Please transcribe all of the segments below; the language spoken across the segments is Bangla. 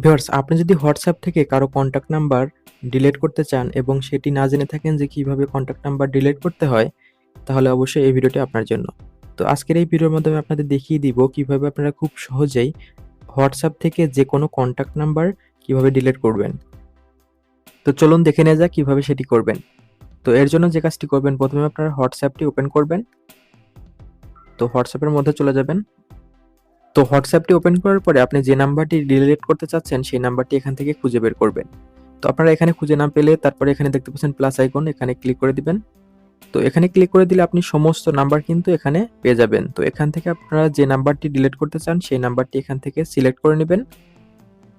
ভিউয়ার্স, আপনি যদি হোয়াটসঅ্যাপ থেকে কারো কন্ট্যাক্ট নাম্বার ডিলিট করতে চান এবং সেটি না জেনে থাকেন যে কিভাবে কন্ট্যাক্ট নাম্বার ডিলিট করতে হয়, তাহলে অবশ্যই এই ভিডিওটি আপনার জন্য। তো আজকের এই ভিডিওর মাধ্যমে আপনাদের দেখিয়ে দিব কিভাবে আপনারা খুব সহজেই হোয়াটসঅ্যাপ থেকে যেকোনো কন্ট্যাক্ট নাম্বার কিভাবে ডিলিট করবেন। তো চলুন দেখে নেওয়া যাক কিভাবে সেটি করবেন। তো এর জন্য যে কাজটি করবেন, প্রথমে আপনারা হোয়াটসঅ্যাপটি ওপেন করবেন। তো হোয়াটসঅ্যাপের মধ্যে চলে যাবেন। তো হোয়াটসঅ্যাপটি ওপেন করার পরে আপনি যে নাম্বারটি ডিলিট করতে চাচ্ছেন সেই নাম্বারটি এখান থেকে খুঁজে বের করবেন। তো আপনারা এখানে খুঁজে না পেলে তারপরে এখানে দেখতে পাচ্ছেন প্লাস আইকন, এখানে ক্লিক করে দিবেন। তো এখানে ক্লিক করে দিলে আপনি সমস্ত নাম্বার কিন্তু এখানে পেয়ে যাবেন। তো এখান থেকে আপনারা যে নাম্বারটি ডিলিট করতে চান সেই নাম্বারটি এখান থেকে সিলেক্ট করে নেবেন।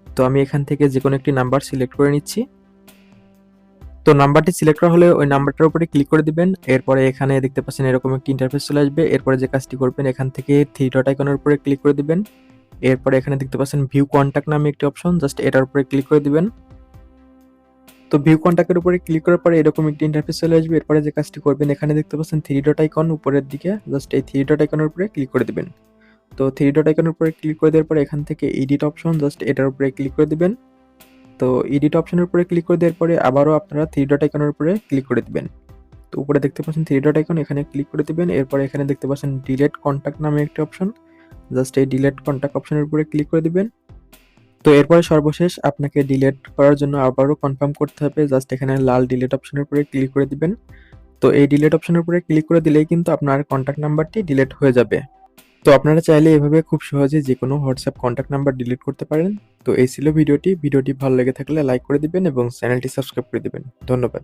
তো আমি এখান থেকে যেকোনো একটি নাম্বার সিলেক্ট করে নিচ্ছি। তো নাম্বারটি সিলেক্ট করা হলে ওই নাম্বারটার উপরে ক্লিক করে দিবেন। এরপরে এখানে দেখতে পাচ্ছেন এরকম একটি ইন্টারফেস চলে আসবে। এরপরে যে কাজটি করবেন, এখান থেকে থ্রি ডট আইকনের উপরে ক্লিক করে দিবেন। এরপরে এখানে দেখতে পাচ্ছেন ভিউ কন্টাক্ট নামে একটি অপশন, জাস্ট এটার উপরে ক্লিক করে দিবেন। তো ভিউ কন্টাক্টের উপরে ক্লিক করার পরে এরকম একটি ইন্টারফেস চলে আসবে। এরপরে যে কাজটি করবেন, এখানে দেখতে পাচ্ছেন থ্রি ডট আইকন উপরের দিকে, জাস্ট এই থ্রি ডট আইকনের উপরে ক্লিক করে দিবেন। তো থ্রি ডট আইকনের উপরে ক্লিক করে দেওয়ার পরে এখান থেকে এডিট অপশন, জাস্ট এটার উপরে ক্লিক করে দিবেন। তো এডিট অপশনের উপরে ক্লিক করে দেওয়ার পরে আবারও আপনারা থ্রি ডট আইকনের উপরে ক্লিক করে দিবেন। তো উপরে দেখতে পাচ্ছেন থ্রি ডট আইকন, এখানে ক্লিক করে দিবেন। এরপরে এখানে দেখতে পাচ্ছেন ডিলেট কন্টাক্ট নামে একটি অপশন, জাস্ট এই ডিলেট কন্টাক্ট অপশনের উপরে ক্লিক করে দিবেন। তো এরপরে সর্বশেষ আপনাকে ডিলিট করার জন্য আবারও কনফার্ম করতে হবে, জাস্ট এখানে লাল ডিলিট অপশনের উপরে ক্লিক করে দিবেন। তো এই ডিলিট অপশনের উপরে ক্লিক করে দিলেই কিন্তু আপনার কন্ট্যাক্ট নাম্বারটি ডিলিট হয়ে যাবে। তো আপনারা চাইলে এভাবে খুব সহজেই যেকোনো হোয়াটসঅ্যাপ কন্ট্যাক্ট নাম্বার ডিলিট করতে পারেন। তো এই ছিল ভিডিওটি ভালো লেগে থাকলে লাইক করে দিবেন এবং চ্যানেলটি সাবস্ক্রাইব করে দিবেন। ধন্যবাদ।